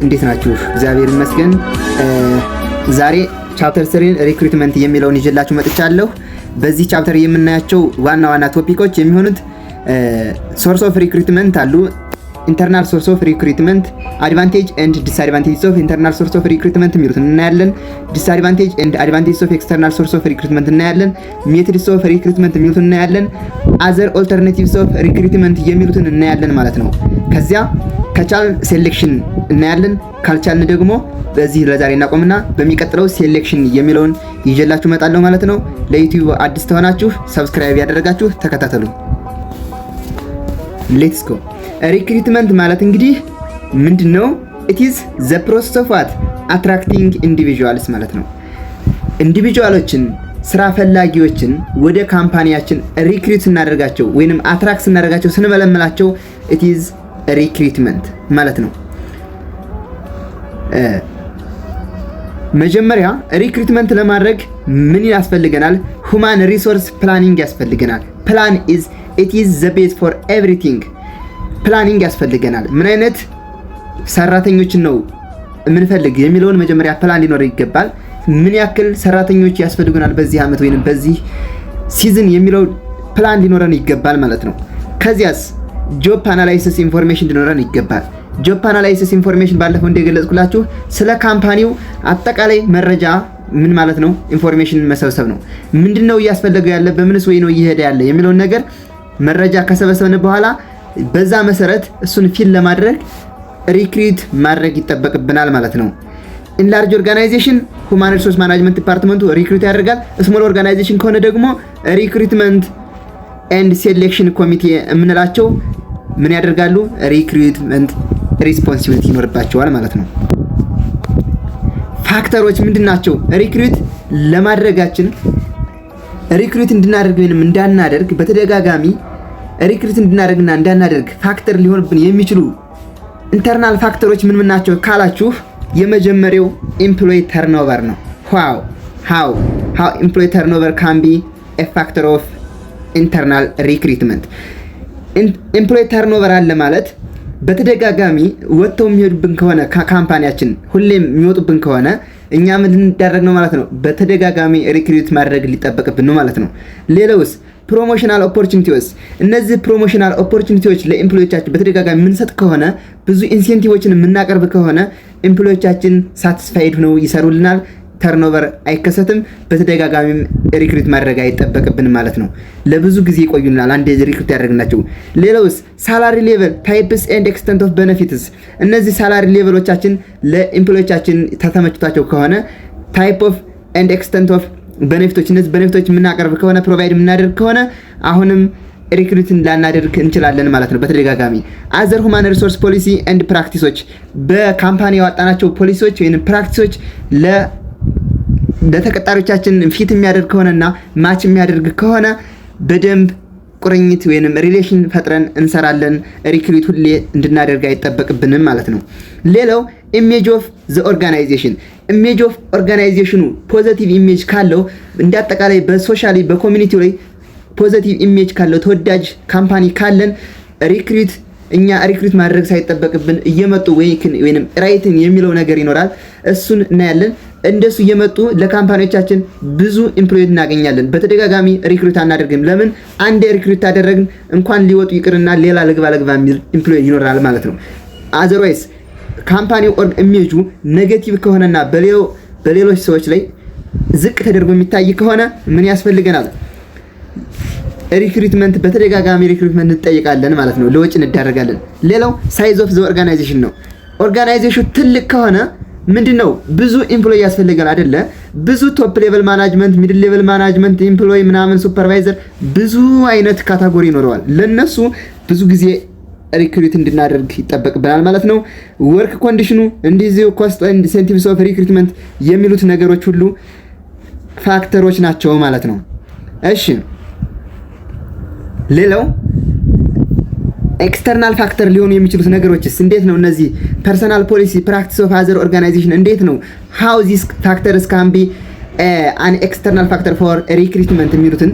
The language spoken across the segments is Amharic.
እንዴት ናችሁ? እግዚአብሔር ይመስገን። ዛሬ ቻፕተር 3 ሪክሩትመንት የሚለውን ይዤላችሁ መጥቻለሁ። በዚህ ቻፕተር የምናያቸው ዋና ዋና ቶፒኮች የሚሆኑት ሶርስ ኦፍ ሪክሩትመንት አሉ፣ ኢንተርናል ሶርስ ኦፍ ሪክሩትመንት፣ አድቫንቴጅ ኤንድ ዲስአድቫንቴጅ ኦፍ ኢንተርናል ሶርስ ኦፍ ሪክሩትመንት የሚሉትን እናያለን። ዲስአድቫንቴጅ ኤንድ አድቫንቴጅ ኦፍ ኤክስተርናል ሶርስ ኦፍ ሪክሩትመንት እናያለን። ሜቶድስ ኦፍ ሪክሩትመንት የሚሉትን እናያለን። አዘር ኦልተርናቲቭስ ኦፍ ሪክሩትመንት የሚሉትን እናያለን ማለት ነው። ከዚያ ከቻል ሴሌክሽን እናያለን። ካልቻልን ደግሞ በዚህ ለዛሬ እናቆምና በሚቀጥለው ሴሌክሽን የሚለውን ይዤላችሁ እመጣለሁ ማለት ነው። ለዩቲዩብ አዲስ ተሆናችሁ ሰብስክራይብ ያደረጋችሁ ተከታተሉ። ሌትስ ጎ። ሪክሩትመንት ማለት እንግዲህ ምንድነው? ኢት ኢዝ ዘ ፕሮሰስ ኦፍ ዋት አትራክቲንግ ኢንዲቪጁዋልስ ማለት ነው። ኢንዲቪጁዋሎችን ስራ ፈላጊዎችን ወደ ካምፓኒያችን ሪክሩት ስናደርጋቸው ወይንም አትራክት ስናደርጋቸው ስንመለመላቸው ኢት ኢዝ ሪክሩትመንት ማለት ነው። መጀመሪያ ሪክሩትመንት ለማድረግ ምን ያስፈልገናል? ሁማን ሪሶርስ ፕላኒንግ ያስፈልገናል። ፕላን ኢዝ ኢት ኢዝ ዘ ቤዝ ፎር ኤቭሪቲንግ። ፕላኒንግ ያስፈልገናል። ምን አይነት ሰራተኞችን ነው የምንፈልግ የሚለውን መጀመሪያ ፕላን ሊኖር ይገባል። ምን ያክል ሰራተኞች ያስፈልጉናል በዚህ አመት ወይንም በዚህ ሲዝን የሚለው ፕላን ሊኖረን ይገባል ማለት ነው። ከዚያስ ጆብ አናላይሲስ ኢንፎርሜሽን ሊኖረን ይገባል። ጆብ አናላይሲስ ኢንፎርሜሽን ባለፈው እንደገለጽኩላችሁ ስለ ካምፓኒው አጠቃላይ መረጃ ምን ማለት ነው? ኢንፎርሜሽን መሰብሰብ ነው። ምንድነው እያስፈለገው ያለ፣ በምንስ ወይ ነው እየሄደ ያለ የሚለውን ነገር መረጃ ከሰበሰብን በኋላ በዛ መሰረት እሱን ፊል ለማድረግ ሪክሩት ማድረግ ይጠበቅብናል ማለት ነው። ኢን ላርጅ ኦርጋናይዜሽን ሁማን ሪሶርስ ማኔጅመንት ዲፓርትመንቱ ሪክሩት ያደርጋል። ስሞል ኦርጋናይዜሽን ከሆነ ደግሞ ሪክሩትመንት ኤንድ ሴሌክሽን ኮሚቴ የምንላቸው ምን ያደርጋሉ? ሪክሩትመንት ሪስፖንሲቢሊቲ ይኖርባቸዋል ማለት ነው። ፋክተሮች ምንድናቸው? ሪክሩት ለማድረጋችን ሪክሩት እንድናደርግ ወይንም እንዳናደርግ በተደጋጋሚ ሪክሩት እንድናደርግና እንዳናደርግ ፋክተር ሊሆንብን የሚችሉ ኢንተርናል ፋክተሮች ምን ናቸው ካላችሁ የመጀመሪያው ኤምፕሎይ ተርኖቨር ነው። how ኤምፕሎይ ተርኖቨር ካን ቢ ኤ ፋክተር ኦፍ ኢንተርናል ሪክሩትመንት። ኤምፕሎይ ተርኖቨር አለ ማለት በተደጋጋሚ ወጥተው የሚሄዱብን ከሆነ ካምፓኒያችን ሁሌም የሚወጡብን ከሆነ እኛ ምን ልንዳረግ ነው ማለት ነው? በተደጋጋሚ ሪክሩት ማድረግ ሊጠበቅብን ነው ማለት ነው። ሌላውስ ፕሮሞሽናል ኦፖርቹኒቲዎች። እነዚህ ፕሮሞሽናል ኦፖርቹኒቲዎች ለኤምፕሎዮቻችን በተደጋጋሚ የምንሰጥ ከሆነ ብዙ ኢንሴንቲቮችን የምናቀርብ ከሆነ ኤምፕሎዮቻችን ሳቲስፋይድ ሆነው ይሰሩልናል። ተርኖቨር አይከሰትም። በተደጋጋሚም ሪክሩት ማድረግ አይጠበቅብንም ማለት ነው። ለብዙ ጊዜ ይቆዩናል አንዴ ሪክሩት ያደረግናቸው። ሌላውስ ሳላሪ ሌቨል ታይፕስ ኤንድ ኤክስተንት ኦፍ ቤኔፊትስ። እነዚህ ሳላሪ ሌቨሎቻችን ለኤምፕሎዮቻችን ተተመችቷቸው ከሆነ ታይፕ ኦፍ ኤንድ ኤክስተንት ኦፍ ቤኔፊቶች፣ እነዚህ ቤኔፊቶች የምናቀርብ ከሆነ ፕሮቫይድ የምናደርግ ከሆነ አሁንም ሪክሩት ላናደርግ እንችላለን ማለት ነው በተደጋጋሚ። አዘር ሁማን ሪሶርስ ፖሊሲ ኤንድ ፕራክቲሶች። በካምፓኒ ያወጣናቸው ፖሊሲዎች ወይም ፕራክቲሶች ለተቀጣሪዎቻችን ፊት የሚያደርግ ከሆነና ማች የሚያደርግ ከሆነ በደንብ ቁርኝት ወይንም ሪሌሽን ፈጥረን እንሰራለን። ሪክሩት ሁሌ እንድናደርግ አይጠበቅብንም ማለት ነው። ሌላው ኢሜጅ ኦፍ ዘ ኦርጋናይዜሽን። ኢሜጅ ኦፍ ኦርጋናይዜሽኑ ፖዚቲቭ ኢሜጅ ካለው እንዳጠቃላይ በሶሻሊ በኮሚኒቲው ላይ ፖዚቲቭ ኢሜጅ ካለው ተወዳጅ ካምፓኒ ካለን እኛ ሪክሩት ማድረግ ሳይጠበቅብን እየመጡ ወይንም ራይትን የሚለው ነገር ይኖራል። እሱን እናያለን። እንደሱ እየመጡ ለካምፓኒዎቻችን ብዙ ኢምፕሎይ እናገኛለን። በተደጋጋሚ ሪክሩት አናደርግም። ለምን? አንድ ሪክሩት አደረግን እንኳን ሊወጡ ይቅርና ሌላ ለግባ የሚል ኢምፕሎይ ይኖራል ማለት ነው። አዘርዋይስ ካምፓኒው ኢሜጁ ኔጌቲቭ ከሆነና በሌሎች ሰዎች ላይ ዝቅ ተደርጎ የሚታይ ከሆነ ምን ያስፈልገናል? ሪክሩትመንት በተደጋጋሚ ሪክሩትመንት እንጠይቃለን ማለት ነው። ለወጭ እንዳረጋለን። ሌላው ሳይዝ ኦፍ ዘ ኦርጋናይዜሽን ነው። ኦርጋናይዜሽኑ ትልቅ ከሆነ ምንድነው ብዙ ኢምፕሎይ ያስፈልጋል አይደለ? ብዙ ቶፕ ሌቨል ማናጅመንት፣ ሚድል ሌቨል ማናጅመንት፣ ኢምፕሎይ ምናምን፣ ሱፐርቫይዘር ብዙ አይነት ካታጎሪ ይኖረዋል። ለነሱ ብዙ ጊዜ ሪክሩት እንድናደርግ ይጠበቅብናል ማለት ነው። ወርክ ኮንዲሽኑ እንደዚህ ኮስት ኤንድ ኢንሴንቲቭስ ኦፍ ሪክሩትመንት የሚሉት ነገሮች ሁሉ ፋክተሮች ናቸው ማለት ነው። እሺ ሌላው ኤክስተርናል ፋክተር ሊሆኑ የሚችሉት ነገሮችስ እንዴት ነው? እነዚህ ፐርሰናል ፖሊሲ ፕራክቲስ ኦፍ አዘር ኦርጋናይዜሽን እንዴት ነው? how these factors can be an external factor for recruitment የሚሉትን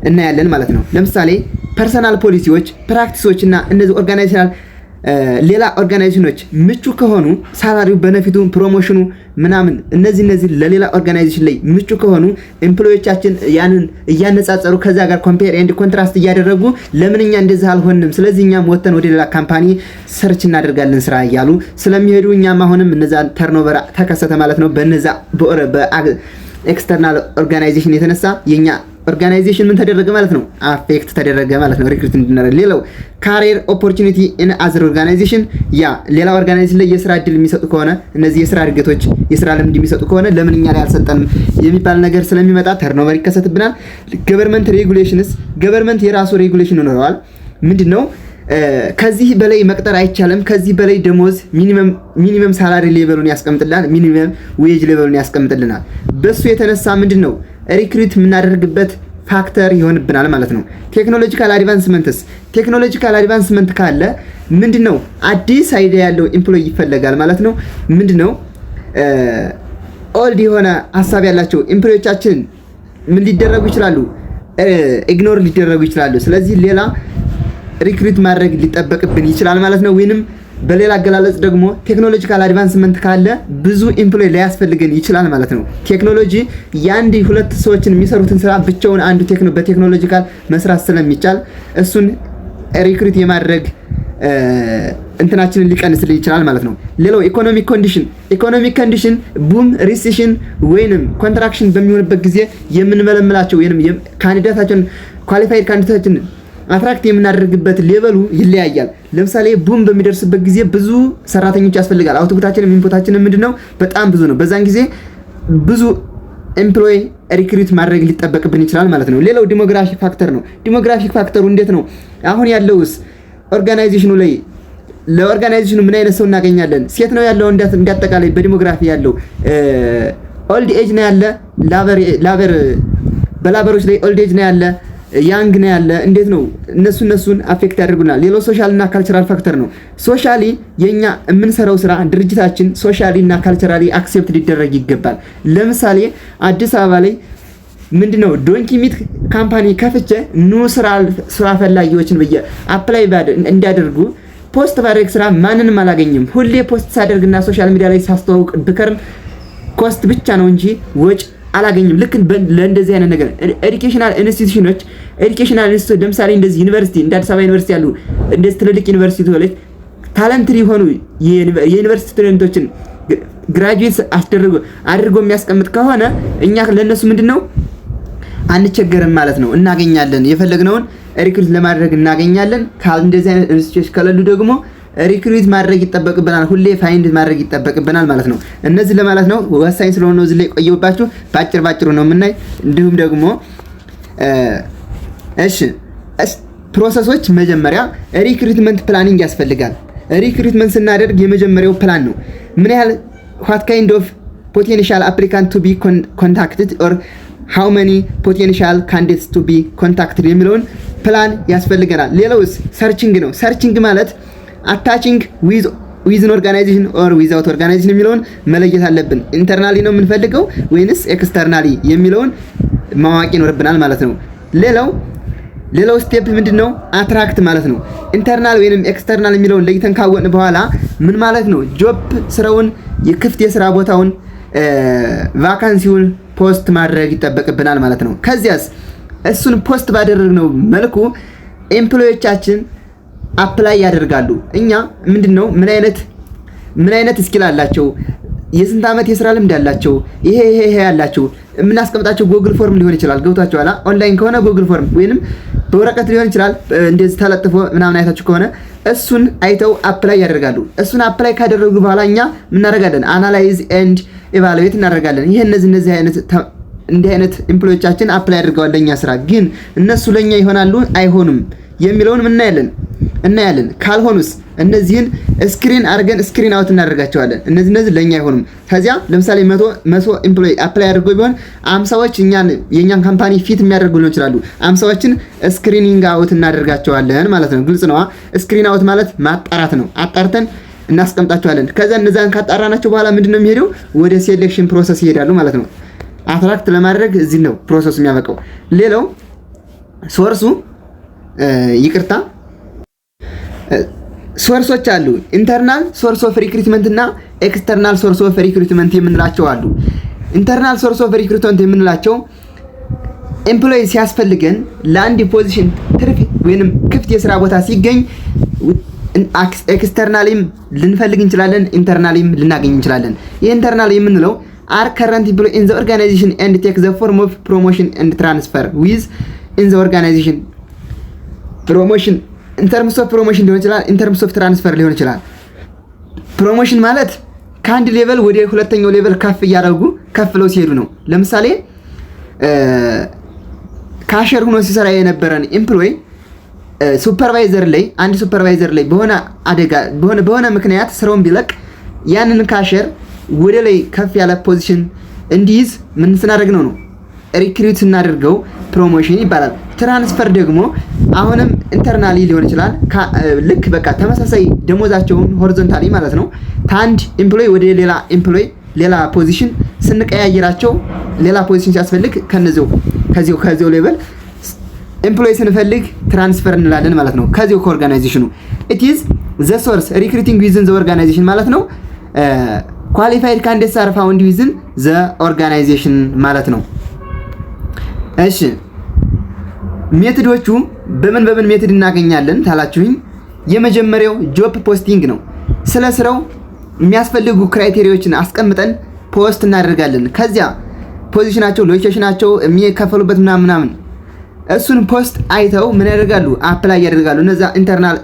እናያለን ማለት ነው። ለምሳሌ ፐርሰናል ፖሊሲዎች፣ ፕራክቲሶች እና እነዚህ ኦርጋናይዜሽናል ሌላ ኦርጋናይዜሽኖች ምቹ ከሆኑ ሳላሪው፣ በነፊቱ፣ ፕሮሞሽኑ ምናምን እነዚህ ለሌላ ኦርጋናይዜሽን ላይ ምቹ ከሆኑ ኤምፕሎዮቻችን ያንን እያነጻጸሩ ከዛ ጋር ኮምፔር ኤንድ ኮንትራስት እያደረጉ ለምን እኛ እንደዚህ አልሆንም፣ ስለዚህ እኛም ወተን ወደ ሌላ ካምፓኒ ሰርች እናደርጋለን ስራ እያሉ ስለሚሄዱ እኛም አሁንም እነዛ ተርኖቨር ተከሰተ ማለት ነው። በነዛ በኤክስተርናል ኦርጋናይዜሽን የተነሳ የኛ ኦርጋናይዜሽን ምን ተደረገ ማለት ነው? አፌክት ተደረገ ማለት ነው። ሪክሩት እንድናደርግ። ሌላው ካሪየር ኦፖርቹኒቲ ኢን አዘር ኦርጋናይዜሽን፣ ያ ሌላ ኦርጋናይዜሽን ላይ የስራ እድል የሚሰጡ ከሆነ እነዚህ የስራ እድገቶች የስራ ልምድ የሚሰጡ ከሆነ ለምን እኛ ላይ አልሰጠንም የሚባል ነገር ስለሚመጣ ተርኖቨር ይከሰትብናል። ገቨርንመንት ሬጉሌሽንስ፣ ገቨርንመንት የራሱ ሬጉሌሽን ይኖረዋል። ምንድነው? ከዚህ በላይ መቅጠር አይቻልም። ከዚህ በላይ ደሞዝ ሚኒመም ሳላሪ ሌቨሉን ያስቀምጥልናል። ሚኒመም ዌጅ ሌቨሉን ያስቀምጥልናል። በሱ የተነሳ ምንድነው ሪክሩት የምናደርግበት ፋክተር ይሆንብናል ማለት ነው። ቴክኖሎጂካል አድቫንስመንትስ፣ ቴክኖሎጂካል አድቫንስመንት ካለ ምንድነው አዲስ አይዲያ ያለው ኤምፕሎይ ይፈለጋል ማለት ነው። ምንድነው ኦልድ የሆነ ሀሳብ ያላቸው ኤምፕሎዮቻችን ምን ሊደረጉ ይችላሉ? ኢግኖር ሊደረጉ ይችላሉ። ስለዚህ ሌላ ሪክሩት ማድረግ ሊጠበቅብን ይችላል ማለት ነው። ወይንም በሌላ አገላለጽ ደግሞ ቴክኖሎጂካል አድቫንስመንት ካለ ብዙ ኤምፕሎይ ሊያስፈልገን ይችላል ማለት ነው። ቴክኖሎጂ የአንድ ሁለት ሰዎችን የሚሰሩትን ስራ ብቻውን አንዱ በቴክኖሎጂካል መስራት ስለሚቻል እሱን ሪክሩት የማድረግ እንትናችንን ሊቀንስልን ይችላል ማለት ነው። ሌላው ኢኮኖሚክ ኮንዲሽን ቡም፣ ሪሴሽን ወይንም ኮንትራክሽን በሚሆንበት ጊዜ የምንመለምላቸው ወይንም ካንዲዳታችን ኳሊፋይድ ካንዲዳታችን አትራክት የምናደርግበት ሌቨሉ ይለያያል። ለምሳሌ ቡም በሚደርስበት ጊዜ ብዙ ሰራተኞች ያስፈልጋል። አውትፑታችንም ኢንፑታችንም ምንድነው በጣም ብዙ ነው። በዛን ጊዜ ብዙ ኤምፕሎይ ሪክሩት ማድረግ ሊጠበቅብን ይችላል ማለት ነው። ሌላው ዲሞግራፊክ ፋክተር ነው። ዲሞግራፊክ ፋክተሩ እንዴት ነው? አሁን ያለውስ ኦርጋናይዜሽኑ ላይ ለኦርጋናይዜሽኑ ምን አይነት ሰው እናገኛለን? ሴት ነው ያለው እንዳጠቃላይ በዲሞግራፊ ያለው ኦልድ ኤጅ ነው ያለ ላበር በላበሮች ላይ ኦልድ ኤጅ ነው ያለ ያንግ ነው ያለ። እንዴት ነው እነሱን አፌክት ያደርጉናል። ሌላው ሶሻል እና ካልቸራል ፋክተር ነው። ሶሻሊ የኛ የምንሰራው ስራ ድርጅታችን ሶሻሊ እና ካልቸራሊ አክሴፕት ሊደረግ ይገባል። ለምሳሌ አዲስ አበባ ላይ ምንድነው ዶንኪ ሚት ካምፓኒ ከፍቼ ኑ ስራ ፈላጊዎችን በየ አፕላይ እንዲያደርጉ ፖስት ባደረግ ስራ ማንንም አላገኝም። ሁሌ ፖስት ሳደርግና ሶሻል ሚዲያ ላይ ሳስተዋውቅ ብከርም ኮስት ብቻ ነው እንጂ ወጭ አላገኝም። ልክ ለእንደዚህ አይነት ነገር ኤዱኬሽናል ኢንስቲትዩሽኖች ለምሳሌ እንደዚህ ዩኒቨርሲቲ እንደ አዲስ አበባ ዩኒቨርሲቲ ያሉ እንደዚህ ትልልቅ ዩኒቨርሲቲዎች ታለንትሪ የሆኑ የዩኒቨርሲቲ ስቱደንቶችን ግራጁዌት አድርጎ የሚያስቀምጥ ከሆነ እኛ ለነሱ ምንድነው አንቸገርም ማለት ነው። እናገኛለን፣ የፈለግነውን ሪክሩት ለማድረግ እናገኛለን። እንደዚህ አይነት ኢንስቲትዩሽኖች ከሌሉ ደግሞ ሪክሩት ማድረግ ይጠበቅብናል። ሁሌ ፋይንድ ማድረግ ይጠበቅብናል ማለት ነው። እነዚህ ለማለት ነው ወሳኝ ስለሆነ ነው እዚህ ላይ ቆየሁባችሁ። ባጭሩ ነው የምናይ። እንዲሁም ደግሞ እሺ ፕሮሰሶች መጀመሪያ ሪክሩትመንት ፕላኒንግ ያስፈልጋል። ሪክሩትመንት ስናደርግ የመጀመሪያው ፕላን ነው። ምን ያህል what kind of potential applicant to be contacted or how many potential candidates to be contacted የሚለውን ፕላን ያስፈልገናል። ሌላውስ ሰርቺንግ ነው። ሰርቺንግ ማለት attaching with an organization or without organization የሚለውን መለየት አለብን። ኢንተርናሊ ነው የምንፈልገው ወይንስ ኤክስተርናሊ የሚለውን ማወቅ ይኖርብናል ማለት ነው። ሌላው ስቴፕ ምንድነው? አትራክት ማለት ነው። ኢንተርናል ወይንም ኤክስተርናል የሚለውን ለይተን ካወቅን በኋላ ምን ማለት ነው? ጆብ ስራውን የክፍት የስራ ቦታውን ቫካንሲውን ፖስት ማድረግ ይጠበቅብናል ማለት ነው። ከዚያስ እሱን ፖስት ባደረግነው መልኩ ኤምፕሎዮቻችን አፕላይ ያደርጋሉ። እኛ ምንድነው ምን አይነት ስኪል አላቸው፣ የስንት ዓመት የስራ ልምድ አላቸው፣ ይሄ ያላቸው የምናስቀምጣቸው ጉግል ፎርም ሊሆን ይችላል። ገብታችኋል? ኦንላይን ከሆነ ጉግል ፎርም ወይንም በወረቀት ሊሆን ይችላል። እንደዚህ ተለጥፎ ምናምን አይታችሁ ከሆነ እሱን አይተው አፕላይ ያደርጋሉ። እሱን አፕላይ ካደረጉ በኋላ እኛ ምን እናደርጋለን? አናላይዝ ኤንድ ኢቫሉዌት እናደርጋለን። ይሄ እነዚህ አይነት ኤምፕሎዮቻችን አፕላይ አድርገዋል ለኛ ስራ፣ ግን እነሱ ለኛ ይሆናሉ አይሆኑም የሚለውን እናያለን። ካልሆኑስ እነዚህን ስክሪን አድርገን ስክሪን አውት እናደርጋቸዋለን። እነዚህ ለኛ አይሆኑም። ከዚያ ለምሳሌ 100 ኤምፕሎይ አፕላይ አድርገው ቢሆን 50ዎች የኛን ካምፓኒ ፊት የሚያደርጉ ሊሆን ይችላሉ። 50ዎችን ስክሪኒንግ አውት እናደርጋቸዋለን ማለት ነው። ግልጽ ነው። ስክሪን አውት ማለት ማጣራት ነው። አጣርተን እናስቀምጣቸዋለን። ከዛ እነዛን ካጣራናቸው በኋላ ምንድነው የሚሄደው? ወደ ሴሌክሽን ፕሮሰስ ይሄዳሉ ማለት ነው። አትራክት ለማድረግ እዚህ ነው ፕሮሰሱ የሚያበቃው። ሌላው ሶርሶች አሉ። ኢንተርናል ሶርስ ኦፍ ሪክሩትመንት እና ኤክስተርናል ሶርስ ኦፍ ሪክሩትመንት የምንላቸው አሉ። ኢንተርናል ሶርስ ኦፍ ሪክሩትመንት የምንላቸው ኤምፕሎይ ሲያስፈልገን ለአንድ ፖዚሽን ትርፍ ወይንም ክፍት የስራ ቦታ ሲገኝ ኤክስተርናሊም ልንፈልግ እንችላለን፣ ኢንተርናሊም ልናገኝ እንችላለን። የኢንተርናል የምንለው are current employee in the organization and take the form of promotion and transfer with in the organization. promotion in terms of promotion ሊሆን ይችላል፣ in terms of transfer ሊሆን ይችላል። ፕሮሞሽን ማለት ከአንድ ሌቨል ወደ ሁለተኛው ሌቨል ከፍ እያደረጉ ከፍለው ሲሄዱ ነው። ለምሳሌ ካሸር ሆኖ ሲሰራ የነበረን ኤምፕሎይ ሱፐርቫይዘር ላይ አንድ ሱፐርቫይዘር ላይ በሆነ አደጋ በሆነ ምክንያት ስራውን ቢለቅ ያንን ካሸር ወደ ላይ ከፍ ያለ ፖዚሽን እንዲይዝ ምን ስናደርግ ነው ሪክሩት እናደርገው ፕሮሞሽን ይባላል። ትራንስፈር ደግሞ አሁንም ኢንተርናሊ ሊሆን ይችላል። ልክ በቃ ተመሳሳይ ደሞዛቸውን ሆሪዞንታሊ ማለት ነው ከአንድ ኤምፕሎይ ወደ ሌላ ኤምፕሎይ ሌላ ፖዚሽን ስንቀያየራቸው ሌላ ፖዚሽን ሲያስፈልግ ከዚያው ሌቨል ኤምፕሎይ ስንፈልግ ትራንስፈር እንላለን ማለት ነው። ከዚያው ከኦርጋናይዜሽኑ it is the source recruiting within the organization ማለት ነው። qualified candidates are found within the organization ማለት ነው። እሺ ሜቶዶቹ በምን ሜቶድ እናገኛለን ታላችሁኝ? የመጀመሪያው ጆብ ፖስቲንግ ነው። ስለ ስራው የሚያስፈልጉ ክራይቴሪያዎችን አስቀምጠን ፖስት እናደርጋለን። ከዚያ ፖዚሽናቸው፣ ሎኬሽናቸው፣ የሚከፈሉበት ምናምን እሱን ፖስት አይተው ምን ያደርጋሉ? አፕላይ ያደርጋሉ። እነዛ ኢንተርናል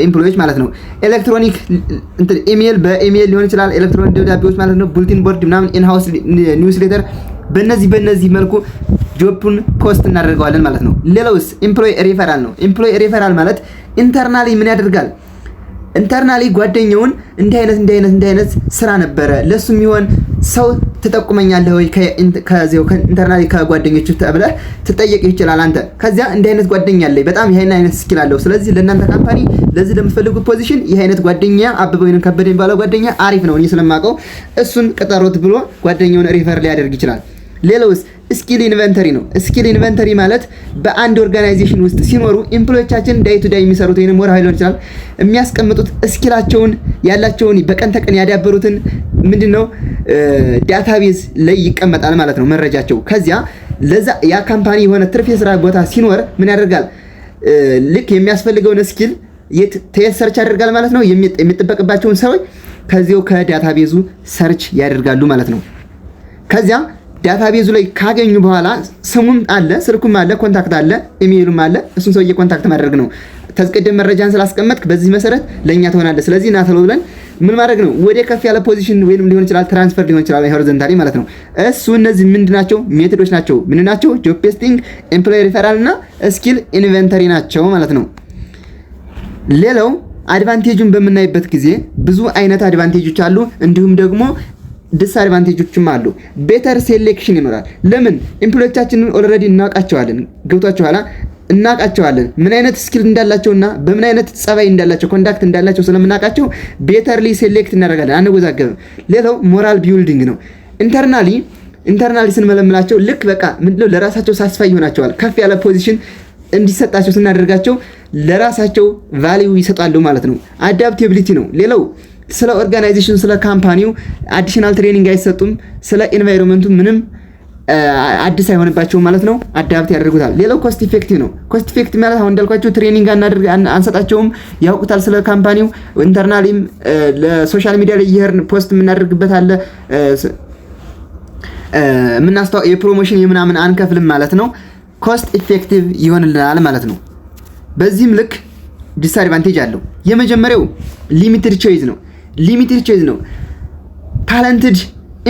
ኤምፕሎይዎች ማለት ነው። ኤሌክትሮኒክ ኢሜል በኢሜል ሊሆን ይችላል፣ ኤሌክትሮኒክ ደብዳቤዎች ማለት ነው፣ ቡልቲን ቦርድ ምናምን፣ ኢንሃውስ ኒውስሌተር በእነዚህ መልኩ ጆብን ፖስት እናደርገዋለን ማለት ነው። ሌላውስ ኤምፕሎይ ሪፈራል ነው። ኤምፕሎይ ሪፈራል ማለት ኢንተርናሊ ምን ያደርጋል? ኢንተርናሊ ጓደኛውን እንዲህ አይነት ስራ ነበረ ለሱ የሚሆን ሰው ትጠቁመኛለህ ወይ ከዚያው ኢንተርናሊ ከጓደኞቹ ተብለህ ትጠየቅ ይችላል። አንተ ከዚያ እንዲህ አይነት ጓደኛ አለኝ በጣም ይሄን አይነት ስኪል አለው፣ ስለዚህ ለእናንተ ካምፓኒ ለዚህ ለምትፈልጉት ፖዚሽን ይሄ አይነት ጓደኛ አበበ ወይንም ከበደ የሚባለው ጓደኛ አሪፍ ነው እኔ ስለማውቀው እሱን ቅጠሩት ብሎ ጓደኛውን ሪፈር ሊያደርግ ይችላል። ሌላውስ ስኪል ኢንቨንተሪ ነው። ስኪል ኢንቨንተሪ ማለት በአንድ ኦርጋናይዜሽን ውስጥ ሲኖሩ ኤምፕሎዮቻችን ዳይ ቱ ዳይ የሚሰሩት ወይንም ወርሃዊ ሊሆን ይችላል የሚያስቀምጡት ስኪላቸውን ያላቸውን በቀን ተቀን ያዳበሩትን ምንድነው ዳታቤዝ ላይ ይቀመጣል ማለት ነው መረጃቸው። ከዚያ ለዛ ያ ካምፓኒ የሆነ ትርፍ የስራ ቦታ ሲኖር ምን ያደርጋል? ልክ የሚያስፈልገውን ስኪል ሰርች ያደርጋል ማለት ነው። የሚጠበቅባቸውን ሰዎች ከዚያው ከዳታቤዙ ሰርች ያደርጋሉ ማለት ነው። ከዚያ ዳታቤዙ ላይ ካገኙ በኋላ ስሙም አለ፣ ስልኩም አለ፣ ኮንታክት አለ፣ ኢሜይሉም አለ። እሱን ሰውዬ ኮንታክት ማድረግ ነው። ተዝቀደም መረጃን ስላስቀመጥክ በዚህ መሰረት ለኛ ትሆናለህ፣ ስለዚህ ና ተለው ብለን ምን ማድረግ ነው? ወደ ከፍ ያለ ፖዚሽን ወይንም ሊሆን ይችላል ትራንስፈር ሊሆን ይችላል ሆሪዞንታሊ ማለት ነው። እነዚህ ምንድናቸው? ሜቶዶች ናቸው። ምን ናቸው? ጆብ ፖስቲንግ፣ ኤምፕሎይ ሪፈራል እና ስኪል ኢንቨንተሪ ናቸው ማለት ነው። ሌላው አድቫንቴጁን በምናይበት ጊዜ ብዙ አይነት አድቫንቴጆች አሉ፣ እንዲሁም ደግሞ ዲስአድቫንቴጆችም አሉ። ቤተር ሴሌክሽን ይኖራል። ለምን? ኤምፕሎዮቻችንን ኦልሬዲ እናውቃቸዋለን። ገብቷችኋል? እናውቃቸዋለን ምን አይነት ስኪል እንዳላቸውና በምን አይነት ጸባይ እንዳላቸው ኮንዳክት እንዳላቸው ስለምናውቃቸው ቤተርሊ ሴሌክት እናደርጋለን፣ አንወዛገብም። ሌላው ሞራል ቢልዲንግ ነው። ኢንተርናሊ ስንመለምላቸው ልክ በቃ ምንድነው ለራሳቸው ሳስፋይ ይሆናቸዋል። ከፍ ያለ ፖዚሽን እንዲሰጣቸው ስናደርጋቸው ለራሳቸው ቫልዩ ይሰጣሉ ማለት ነው። አዳፕቲቢሊቲ ነው። ሌላው ስለ ኦርጋናይዜሽን ስለ ካምፓኒው አዲሽናል ትሬኒንግ አይሰጡም። ስለ ኢንቫይሮንመንቱ ምንም አዲስ አይሆንባቸው ማለት ነው። አዳፕት ያደርጉታል። ሌላው ኮስት ኢፌክቲቭ ነው። ኮስት ኢፌክቲቭ ማለት አሁን እንዳልኳችሁ ትሬኒንግ አንሰጣቸውም፣ ያውቁታል ስለ ካምፓኒው። ኢንተርናሊም ለሶሻል ሚዲያ ላይ ይሄርን ፖስት የምናደርግበት አለ፣ የፕሮሞሽን የምናምን አንከፍልም ማለት ነው። ኮስት ኢፌክቲቭ ይሆንልናል ማለት ነው። በዚህም ልክ ዲስአድቫንቴጅ አለው። የመጀመሪያው ሊሚትድ ቾይዝ ነው። ታለንትድ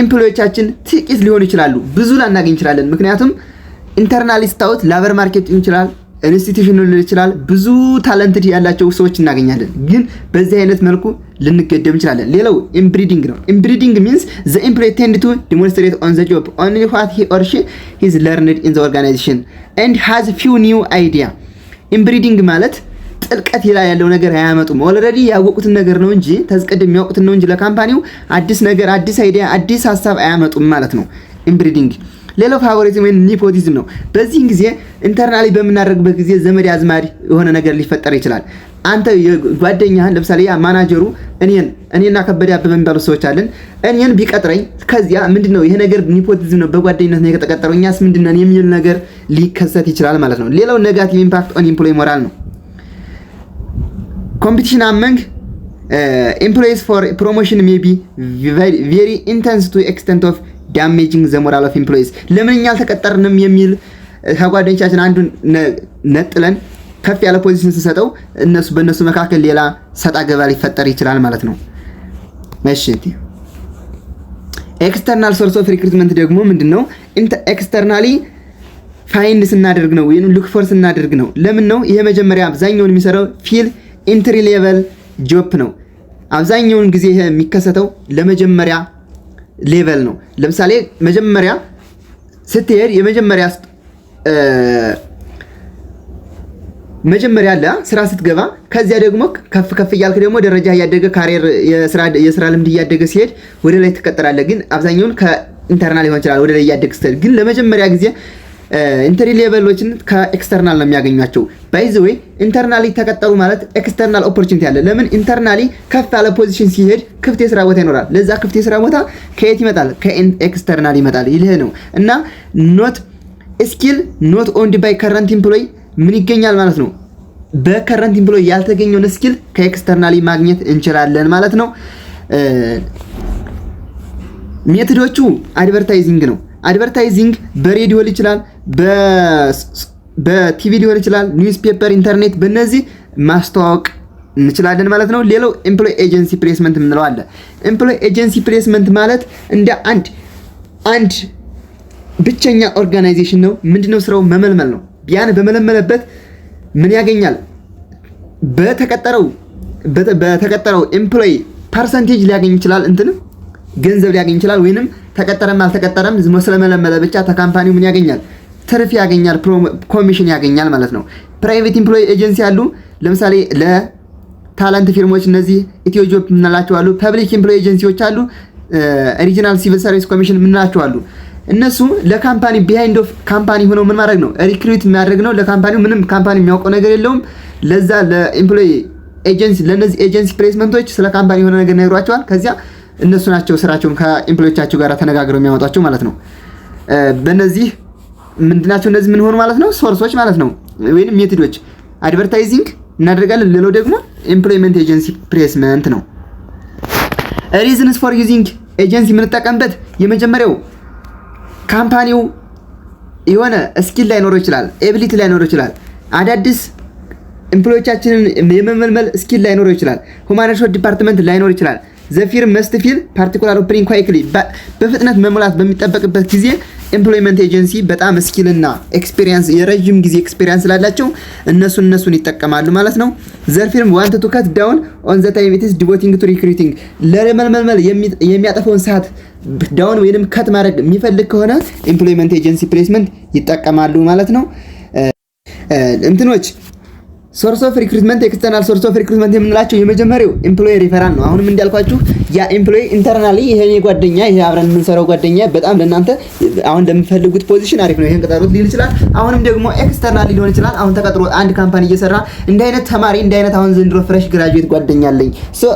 ኤምፕሎዮቻችን ጥቂት ሊሆኑ ይችላሉ፣ ብዙ ላናገኝ እንችላለን። ምክንያቱም ኢንተርናሊ ስታውት ላበር ማርኬት ይችላል፣ ኢንስቲትዩሽን ሊሆን ይችላል፣ ብዙ ታለንትድ ያላቸው ሰዎች እናገኛለን። ግን በዚህ አይነት መልኩ ልንገደብ እንችላለን። ሌላው ኢንብሪዲንግ ነው። ኢንብሪዲንግ means the employee tend to demonstrate on the job only what he or she is learned in the organization and has few new idea። ኢንብሪዲንግ ማለት ጥልቀት ያለው ነገር አያመጡም። ኦልሬዲ ያወቁትን ነገር ነው እንጂ ተዝቀደም የሚያውቁትን ነው እንጂ ለካምፓኒው አዲስ ነገር፣ አዲስ አይዲያ፣ አዲስ ሐሳብ አያመጡም ማለት ነው ኢንብሪዲንግ። ሌላው ፋቮሪቲዝም ወይ ኒፖቲዝም ነው። በዚህ ጊዜ ኢንተርናሊ በምናደርግበት ጊዜ ዘመድ አዝማድ የሆነ ነገር ሊፈጠር ይችላል። አንተ ጓደኛህን ለምሳሌ ያ ማናጀሩ እኔና ከበደ አበበ የሚባሉ ሰዎች አለን። እኔን ቢቀጥረኝ ከዚያ ምንድነው ይሄ ነገር ኒፖቲዝም ነው፣ በጓደኝነት ነው የተቀጠረው፣ እኛስ ምንድነው የሚል ነገር ሊከሰት ይችላል ማለት ነው። ሌላው ኔጋቲቭ ኢምፓክት ኦን ኤምፕሎይ ሞራል ነው። ኮምፒቲሽን አመንግ ኤምፕሎይስ ፎር ፕሮሞሽን ሜይ ቢ ቬሪ ኢንተንስ ቱ ኤክስተንት ኦፍ ዳሜጂንግ ዘ ሞራል ኦፍ ኤምፕሎይስ። ለምን እኛ አልተቀጠርንም የሚል ከጓደኞቻችን አንዱን ነጥለን ከፍ ያለ ፖዚሽን ስንሰጠው በእነሱ መካከል ሌላ ሰጣ ገባ ሊፈጠር ይችላል ማለት ነው። እሺ ኤክስተርናል ሶርስ ኦፍ ሪክሩትመንት ደግሞ ምንድነው? ኤክስተርናሊ ፋይንድ ስናደርግ ነው ወይንም ሉክ ፎር ስናደርግ ነው። ለምን ነው ይሄ? መጀመሪያ አብዛኛውን የሚሰራው ፊል ኢንትሪ ሌቨል ጆብ ነው። አብዛኛውን ጊዜ ይሄ የሚከሰተው ለመጀመሪያ ሌቨል ነው። ለምሳሌ መጀመሪያ ስትሄድ የመጀመሪያ አለ ስራ ስትገባ፣ ከዚያ ደግሞ ከፍ እያልክ ደግሞ ደረጃ እያደገ ካሪየር የስራ ልምድ እያደገ ሲሄድ ወደ ላይ ትቀጠራለህ። ግን አብዛኛውን ከኢንተርናል ሊሆን ይችላል ወደ ላይ እያደግ ስትሄድ፣ ግን ለመጀመሪያ ጊዜ ኢንተሪ ሌቨሎችን ከኤክስተርናል ነው የሚያገኟቸው። ባይ ዘ ዌይ ኢንተርናሊ ተቀጠሩ ማለት ኤክስተርናል ኦፖርቹኒቲ አለ። ለምን ኢንተርናሊ ከፍ ያለ ፖዚሽን ሲሄድ ክፍት የስራ ቦታ ይኖራል። ለዛ ክፍት የስራ ቦታ ከየት ይመጣል? ከኤክስተርናል ይመጣል። ይልህ ነው እና ኖት ስኪል ኖት ኦንድ ባይ ከረንት ኢምፕሎይ ምን ይገኛል ማለት ነው። በከረንት ኢምፕሎይ ያልተገኘውን ስኪል ከኤክስተርናሊ ማግኘት እንችላለን ማለት ነው። ሜቶዶቹ አድቨርታይዚንግ ነው። አድቨርታይዚንግ በሬዲዮ ሊሆን ይችላል፣ በቲቪ ሊሆን ይችላል፣ ኒውስ ፔፐር፣ ኢንተርኔት፣ በእነዚህ ማስተዋወቅ እንችላለን ማለት ነው። ሌላው ኤምፕሎይ ኤጀንሲ ፕሌስመንት የምንለው አለ። ኤምፕሎይ ኤጀንሲ ፕሌስመንት ማለት እንደ አንድ ብቸኛ ኦርጋናይዜሽን ነው። ምንድነው ስራው? መመልመል ነው። ያን በመለመለበት ምን ያገኛል? በተቀጠረው ኤምፕሎይ ፐርሰንቴጅ ሊያገኝ ይችላል፣ ገንዘብ ሊያገኝ ይችላል። ወይንም ተቀጠረም አልተቀጠረም ዝም ስለመለመለ ብቻ ተካምፓኒው ምን ያገኛል? ትርፍ ያገኛል፣ ኮሚሽን ያገኛል ማለት ነው። ፕራይቬት ኤምፕሎይ ኤጀንሲ አሉ። ለምሳሌ ለታለንት ፊርሞች እነዚህ ኢትዮ ጆብ ምንላቸው አሉ። ፐብሊክ ኤምፕሎይ ኤጀንሲዎች አሉ። ሪጂናል ሲቪል ሰርቪስ ኮሚሽን ምንላቸው አሉ። እነሱ ለካምፓኒ ቢሃይንድ ኦፍ ካምፓኒ ሆነው ምን ማድረግ ነው? ሪክሩት የሚያደርግ ነው። ለካምፓኒው ምንም ካምፓኒ የሚያውቀው ነገር የለውም። ለዛ ለኤምፕሎይ ኤጀንሲ ለነዚህ ኤጀንሲ ፕሌስመንቶች ስለ ካምፓኒ የሆነ ነገር ነግሯቸዋል። ከዚያ እነሱ ናቸው ስራቸውን ከኤምፕሎዮቻቸው ጋር ተነጋግረው የሚያወጣቸው ማለት ነው። በእነዚህ ምንድናቸው? እነዚህ ምን ሆኑ ማለት ነው? ሶርሶች ማለት ነው፣ ወይንም ሜቶዶች። አድቨርታይዚንግ እናደርጋለን። ሌላው ደግሞ ኤምፕሎይመንት ኤጀንሲ ፕሌስመንት ነው። ሪዝንስ ፎር ዩዚንግ ኤጀንሲ የምንጠቀምበት የመጀመሪያው ካምፓኒው የሆነ ስኪል ላይኖረው ይችላል፣ ኤቢሊቲ ላይኖረው ይችላል። አዳዲስ ኤምፕሎዮቻችንን የመመልመል ስኪል ላይኖረው ይችላል። ሁማን ሪሶርስ ዲፓርትመንት ላይኖር ይችላል። ዘፊርም መስት ፊል ፓርቲኩላር ኦፕኒንግ ኳይክሊ በፍጥነት መሙላት በሚጠበቅበት ጊዜ ኤምፕሎይመንት ኤጀንሲ በጣም ስኪልና ኤክስፒሪየንስ የረጅም ጊዜ ኤክስፒሪየንስ ስላላቸው እነሱን ይጠቀማሉ ማለት ነው። ዘፊርም ዋንት ቱ ከት ዳውን ኦን ዘ ታይም ኢት ኢዝ ዲቮቲንግ ቱ ሪክሩቲንግ ለመመልመል የሚያጠፈውን ሰዓት ዳውን ወይንም ከት ማድረግ የሚፈልግ ከሆነ ኤምፕሎይመንት ኤጀንሲ ፕሌስመንት ይጠቀማሉ ማለት ነው። ሶርስ ኦፍ ሪክሩትመንት ኤክስተርናል ሶርስ ኦፍ ሪክሩትመንት የምንላቸው የመጀመሪያው ኤምፕሎይ ሪፈራል ነው። አሁንም እንዳልኳችሁ ያ ኤምፕሎይ ኢንተርናሊ ይሄ ጓደኛ ይሄ አብረን የምንሰራው ጓደኛ በጣም ለእናንተ አሁን ለምትፈልጉት ፖዚሽን አሪፍ ነው፣ ይሄን ቀጠሩት ሊል ይችላል። አሁንም ደግሞ ኤክስተርናሊ ሊሆን ይችላል። አሁን ተቀጥሮ አንድ ካምፓኒ እየሰራ እንደ አይነት ተማሪ እንደ አይነት አሁን ዘንድሮ ፍሬሽ ግራጁዌት ጓደኛ አለኝ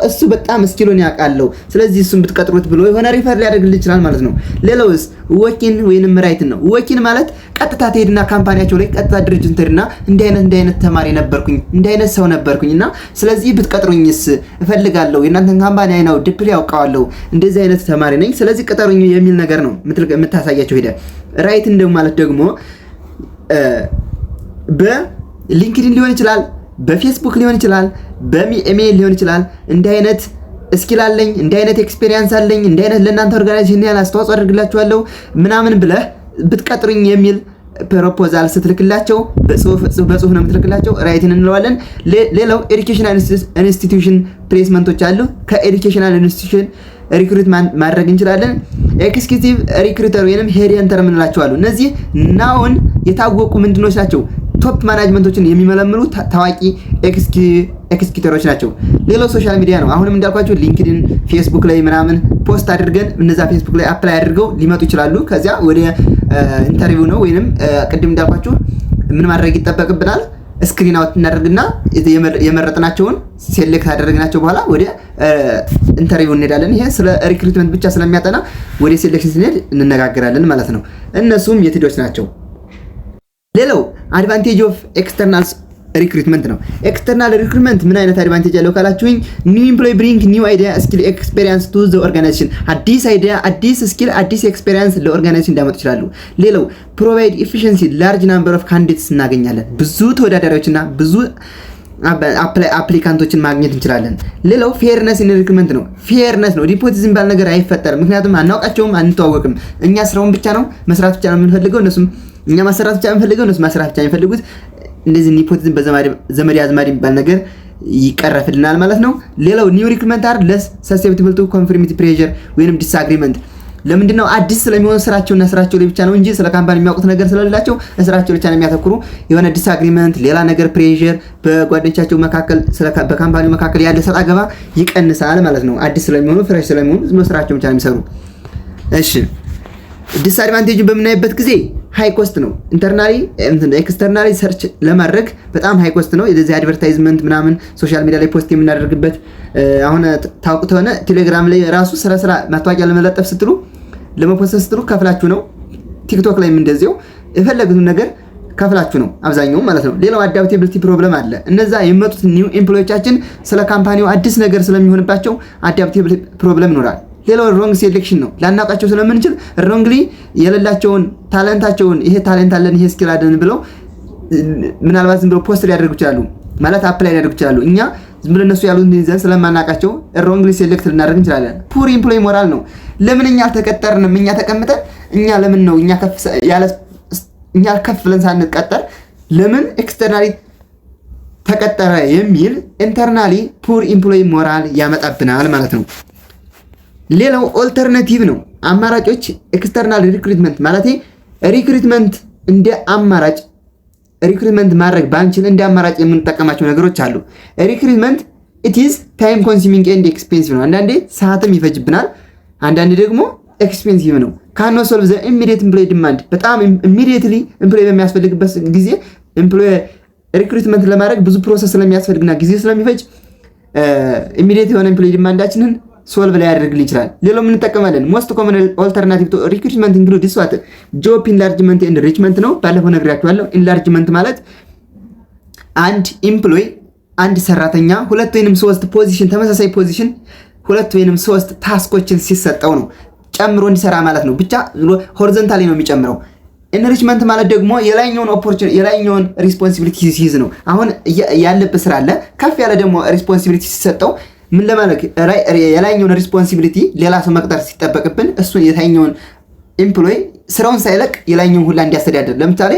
እሱ በጣም ስኪሉን ያውቃለው፣ ስለዚህ እሱን ብትቀጥሩት ብሎ የሆነ ሪፈር ሊያደርግልህ ይችላል ማለት ነው። ሌላውስ ወኪን ወይንም ራይት ነው። ወኪን ማለት ቀጥታ ትሄድና ካምፓኒያቸው ላይ ቀጥታ ድርጅት ትሄድና እንደ አይነት ተማሪ ነበርኩኝ እንደ አይነት ሰው ነበርኩኝና ስለዚህ ብትቀጥሩኝስ እፈልጋለሁ፣ የእናንተን ካምፓኒ አይናው ዲፕሊ ያውቃለሁ፣ እንደዚህ አይነት ተማሪ ነኝ፣ ስለዚህ ቀጠሩኝ የሚል ነገር ነው የምታሳያቸው ሄደ። ራይት እንደው ማለት ደግሞ በሊንክድኢን ሊሆን ይችላል፣ በፌስቡክ ሊሆን ይችላል፣ በኢሜል ሊሆን ይችላል። እንደ አይነት ስኪል አለኝ፣ እንደ አይነት ኤክስፒሪየንስ አለኝ፣ እንደ አይነት ለእናንተ ኦርጋናይዜሽን ያለ አስተዋጽኦ አድርግላችኋለሁ ምናምን ብለህ ብትቀጥሩኝ የሚል ፕሮፖዛል ስትልክላቸው በጽሁፍ ነው የምትልክላቸው፣ ራይትን እንለዋለን። ሌላው ኤዱኬሽናል ኢንስቲትዩሽን ፕሌስመንቶች አሉ። ከኤዱኬሽናል ኢንስቲትዩሽን ሪክሩት ማድረግ እንችላለን። ኤክስኪዩቲቭ ሪክሩተር ወይንም ሄድ ሃንተር የምንላቸው አሉ። እነዚህ ናውን የታወቁ ምንድኖች ናቸው? ቶፕ ማናጅመንቶችን የሚመለምሉ ታዋቂ ኤክስኪዩተሮች ናቸው። ሌላው ሶሻል ሚዲያ ነው። አሁንም እንዳልኳችሁ ሊንክድኢን፣ ፌስቡክ ላይ ምናምን ፖስት አድርገን እነዛ ፌስቡክ ላይ አፕላይ አድርገው ሊመጡ ይችላሉ። ከዚያ ወደ ኢንተርቪው ነው ወይንም ቅድም እንዳልኳችሁ ምን ማድረግ ይጠበቅብናል? ስክሪን አውት እናደርግና የመረጥናቸውን ሴሌክት አደረግናቸው በኋላ ወደ ኢንተርቪው እንሄዳለን። ይሄ ስለ ሪክሩትመንት ብቻ ስለሚያጠና ወደ ሴሌክሽን ስንሄድ እንነጋገራለን ማለት ነው። እነሱም ሜቶዶች ናቸው። ሌላው አድቫንቴጅ ኦፍ ኤክስተርናል ሪክሩትመንት ነው። ኤክስተርናል ሪክሩትመንት ምን አይነት አድቫንቴጅ አለው ካላችሁኝ፣ ኒው ኤምፕሎይ ብሪንግ ኒው አይዲያ ስኪል ኤክስፔሪየንስ ቱ ዘ ኦርጋናይዜሽን። አዲስ አይዲያ፣ አዲስ ስኪል፣ አዲስ ኤክስፔሪየንስ ለኦርጋናይዜሽን እንዳመጡ ይችላሉ። ሌላው ፕሮቫይድ ኤፊሺየንሲ ላርጅ ናምበር ኦፍ ካንዲዴትስ እናገኛለን። ብዙ ተወዳዳሪዎችና ብዙ አፕሊካንቶችን ማግኘት እንችላለን። ሌላው ፌርነስ ኢን ሪክሩትመንት ነው። ፌርነስ ነው። ዲፖቲዝም ባል ነገር አይፈጠርም። ምክንያቱም አናውቃቸውም፣ አንተዋወቅም። እኛ ስራውን ብቻ ነው መስራት ብቻ ነው የምንፈልገው፣ እነሱም እኛ ማሰራት ብቻ የምንፈልገው፣ እነሱ ማሰራት ብቻ የሚፈልጉት። እንደዚህ ኒፖቲዝም በዘመድ አዝማድ የሚባል ነገር ይቀረፍልናል ማለት ነው። ሌላው ኒው ሪክሩትመንት አር ለስ ሰሴፕቲብል ቱ ኮንፊርሚቲ ፕሬሸር ወይንም ዲስአግሪመንት። ለምንድን ነው አዲስ ስለሚሆን ስራቸውና ስራቸው ላይ ብቻ ነው እንጂ ስለ ካምፓኒ የሚያውቁት ነገር ስለሌላቸው ስራቸው ብቻ ነው የሚያተኩሩ። የሆነ ዲስአግሪመንት፣ ሌላ ነገር ፕሬሸር በጓደኞቻቸው መካከል በካምፓኒው መካከል ያለ ሰጣ ገባ ይቀንሳል ማለት ነው። አዲስ ስለሚሆኑ ፍሬሽ ስለሚሆኑ ስራቸው ብቻ ነው የሚሰሩ። እሺ ዲስአድቫንቴጅን በምናይበት ጊዜ ሃይ ኮስት ነው። ኢንተርናሊ ኤክስተርናሊ ሰርች ለማድረግ በጣም ሃይ ኮስት ነው። የዚህ አድቨርታይዝመንት ምናምን ሶሻል ሚዲያ ላይ ፖስት የምናደርግበት አሁን ታውቁት ሆነ ቴሌግራም ላይ ራሱ ስራ ማስታወቂያ ለመለጠፍ ስትሉ ለመፖስት ስትሉ ከፍላችሁ ነው። ቲክቶክ ላይም እንደዚያው የፈለጉትን ነገር ከፍላችሁ ነው አብዛኛው ማለት ነው። ሌላው አዳፕቲቢሊቲ ፕሮብለም አለ። እነዛ የመጡት ኒው ኤምፕሎዮቻችን ስለ ካምፓኒው አዲስ ነገር ስለሚሆንባቸው አዳፕቲቢሊቲ ፕሮብለም ይኖራል። ሌላው ሮንግ ሴሌክሽን ነው። ላናውቃቸው ስለምንችል ሮንግሊ የሌላቸውን ታለንታቸውን ይሄ ታለንት አለን ይሄ ስኪል አለን ብለው ምናልባት ዝም ብለው ፖስት ሊያደርጉ ይችላሉ፣ ማለት አፕላይ ሊያደርጉ ይችላሉ። እኛ ዝም ብለን እነሱ ያሉን ይዘን ስለማናውቃቸው ሮንግሊ ሴሌክት ልናደርግ እንችላለን። ፑር ኤምፕሎይ ሞራል ነው። ለምን እኛ አልተቀጠርንም? እኛ ተቀምጠን እኛ ለምን ነው እኛ ከፍ ብለን ሳንቀጠር ለምን ኤክስተርናሊ ተቀጠረ የሚል ኢንተርናሊ ፑር ኤምፕሎይ ሞራል ያመጣብናል ማለት ነው። ሌላው ኦልተርናቲቭ ነው። አማራጮች ኤክስተርናል ሪክሩትመንት ማለት ሪክሩትመንት እንደ አማራጭ ሪክሩትመንት ማድረግ ባንችል እንደ አማራጭ የምንጠቀማቸው ነገሮች አሉ። ሪክሩትመንት ኢት ኢዝ ታይም ኮንሱሚንግ ኤንድ ኤክስፔንሲቭ ነው። አንዳንዴ ሰዓትም ይፈጅብናል፣ አንዳንዴ ደግሞ ኤክስፔንሲቭ ነው። ካኖ ሶልቭ ዘ ኢሚዲየት ኤምፕሎይ ዲማንድ። በጣም ኢሚዲየትሊ ኤምፕሎይ በሚያስፈልግበት ጊዜ ኤምፕሎይ ሪክሩትመንት ለማድረግ ብዙ ፕሮሰስ ስለሚያስፈልግና ጊዜ ስለሚፈጅ ኢሚዲየት የሆነ ኤምፕሎይ ዲማንዳችንን ሶልቭ ላይ ያደርግልን ይችላል። ሌላው ምን እንጠቀማለን? ሞስት ኮመን ኦልተርናቲቭ ቱ ሪክሩትመንት ኢንክሉድ ዲስዋት ጆብ ኢንላርጅመንት ኤንድ ሪችመንት ነው። ባለፈው ነግሬያችኋለሁ። ኢንላርጅመንት ማለት አንድ ኤምፕሎይ አንድ ሰራተኛ ሁለት ወይንም ሶስት ፖዚሽን ተመሳሳይ ፖዚሽን ሁለት ወይንም ሶስት ታስኮችን ሲሰጠው ነው ጨምሮ እንዲሰራ ማለት ነው። ብቻ ሆሪዞንታሊ ነው የሚጨምረው። ኢንሪችመንት ማለት ደግሞ የላይኛውን ሪስፖንሲቢሊቲ ሲይዝ ነው። አሁን ያለበት ስራ አለ፣ ከፍ ያለ ደግሞ ሪስፖንሲቢሊቲ ሲሰጠው ምን ለማለት የላይኛውን ሪስፖንሲቢሊቲ ሌላ ሰው መቅጠር ሲጠበቅብን እሱን የታይኛውን ኤምፕሎይ ስራውን ሳይለቅ የላይኛውን ሁላ እንዲያስተዳድር። ለምሳሌ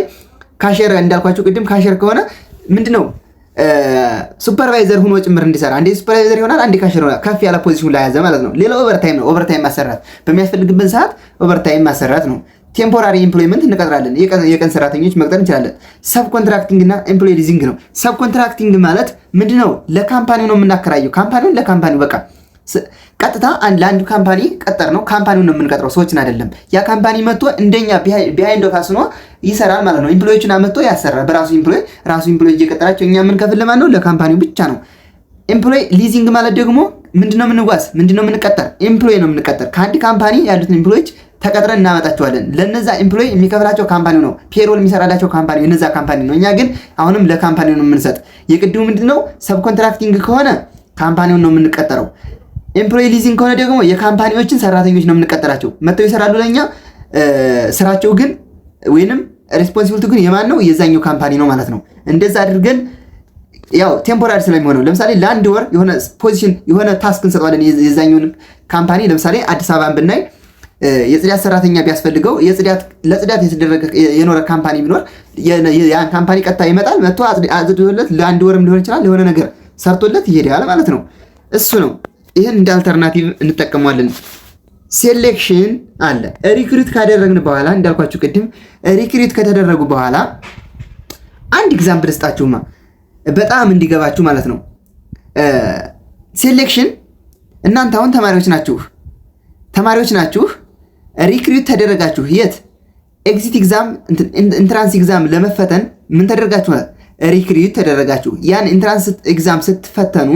ካሸር እንዳልኳችሁ ቅድም ካሸር ከሆነ ምንድነው ሱፐርቫይዘር ሆኖ ጭምር እንዲሰራ አንዴ ሱፐርቫይዘር ይሆናል፣ አንዴ ካሸር ይሆናል። ከፍ ያለ ፖዚሽን ላይ ያዘ ማለት ነው። ሌላው ኦቨርታይም ነው። ኦቨርታይም ማሰራት በሚያስፈልግበት ሰዓት ኦቨርታይም ማሰራት ነው። ቴምፖራሪ ኤምፕሎይመንት እንቀጥራለን። የቀን ሰራተኞች መቅጠር እንችላለን። ሰብ ኮንትራክቲንግ እና ኤምፕሎይ ሊዚንግ ነው። ሰብ ኮንትራክቲንግ ማለት ምንድነው? ለካምፓኒው ነው የምናከራየው። ካምፓኒውን ለካምፓኒው በቃ ቀጥታ ለአንዱ ካምፓኒ ቀጠር ነው። ካምፓኒውን ነው የምንቀጥረው፣ ሰዎችን አይደለም። ያ ካምፓኒ መጥቶ እንደኛ ቢሃይንድ ኦፍ አስኖ ይሰራል ማለት ነው። ኤምፕሎዮችን አመጥቶ ያሰራል በራሱ ኤምፕሎይ፣ ራሱ ኤምፕሎይ እየቀጠራቸው እኛ የምንከፍል ለማን ነው? ለካምፓኒው ብቻ ነው። ኤምፕሎይ ሊዚንግ ማለት ደግሞ ምንድነው? የምንጓዝ ምንድነው? የምንቀጠር ኤምፕሎይ ነው የምንቀጠር። ከአንድ ካምፓኒ ያሉትን ኤምፕሎዮች ተቀጥረን እናመጣቸዋለን። ለነዛ ኤምፕሎይ የሚከፍላቸው ካምፓኒው ነው። ፔሮል የሚሰራላቸው ካምፓኒው የነዛ ካምፓኒ ነው። እኛ ግን አሁንም ለካምፓኒው ነው የምንሰጥ። የቅድሙ ምንድነው? ሰብ ኮንትራክቲንግ ከሆነ ካምፓኒውን ነው የምንቀጠረው። ኤምፕሎይ ሊዚንግ ከሆነ ደግሞ የካምፓኒዎችን ሰራተኞች ነው የምንቀጠራቸው። መጥተው ይሰራሉ ለኛ። ስራቸው ግን ወይንም ሪስፖንሲቢሊቲ ግን የማን ነው? የዛኛው ካምፓኒ ነው ማለት ነው። እንደዛ አድርገን ያው ቴምፖራሪ ስለሚሆነው ለምሳሌ ለአንድ ወር የሆነ ፖዚሽን የሆነ ታስክ እንሰጣለን የዛኛውን ካምፓኒ። ለምሳሌ አዲስ አበባን ብናይ የጽዳት ሰራተኛ ቢያስፈልገው ለጽዳት የተደረገ የኖረ ካምፓኒ ቢኖር ያን ካምፓኒ ቀጥታ ይመጣል መጥቶ አጽድቶለት ለአንድ ወርም ሊሆን ይችላል የሆነ ነገር ሰርቶለት ይሄዳል ማለት ነው። እሱ ነው። ይሄን እንደ አልተርናቲቭ እንጠቀመዋለን። ሴሌክሽን አለ። ሪክሩት ካደረግን በኋላ እንዳልኳችሁ ቅድም ሪክሩት ከተደረጉ በኋላ አንድ ኤግዛምፕል ልስጣችሁማ በጣም እንዲገባችሁ ማለት ነው። ሴሌክሽን እናንተ አሁን ተማሪዎች ናችሁ። ሪክሩት ተደረጋችሁ። የት? ኤግዚት ኤግዛም ኢንትራንስ ኤግዛም ለመፈተን ምን ተደረጋችሁ? ሪክሩት ተደረጋችሁ። ያን ኢንትራንስ ኤግዛም ስትፈተኑ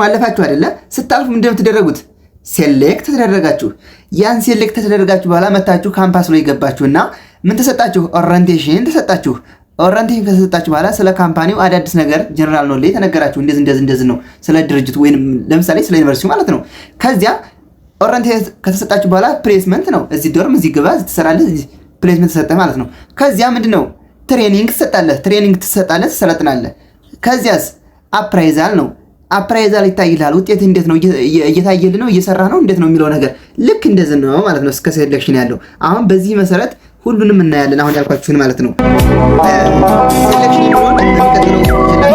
አለፋችሁ አይደለ? ስታልፉ ምንድነው ተደረጉት? ሴሌክት ተደረጋችሁ። ያን ሴሌክት ተደረጋችሁ በኋላ መታችሁ ካምፓስ ላይ ገባችሁና ምን ተሰጣችሁ? ኦሪንቴሽን ተሰጣችሁ። ኦሪንቴሽን ከተሰጣችሁ በኋላ ስለ ካምፓኒው አዳዲስ ነገር ጀነራል ኖሌጅ ተነገራችሁ። እንደዚህ ነው ስለ ድርጅቱ ወይንም ለምሳሌ ስለ ዩኒቨርሲቲው ማለት ነው። ከዚያ ኦሪንቴሽን ከተሰጣችሁ በኋላ ፕሌስመንት ነው። እዚህ ዶርም እዚህ ግባ እዚህ ትሰራለህ፣ እዚህ ፕሌስመንት ተሰጠ ማለት ነው። ከዚያ ምንድነው ትሬኒንግ ትሰጣለህ፣ ትሰለጥናለህ። ከዚያስ አፕራይዛል ነው። አፕራይዛል ይታይልሃል። ውጤት እንዴት ነው? እየታየልህ ነው? እየሰራህ ነው? እንዴት ነው የሚለው ነገር ልክ እንደዚህ ነው ማለት ነው። እስከ ሴሌክሽን ያለው አሁን በዚህ መሰረት ሁሉንም እናያለን። አሁን ያልኳችሁን ማለት ነው። ሴሌክሽን የሚሆን የሚቀጥለው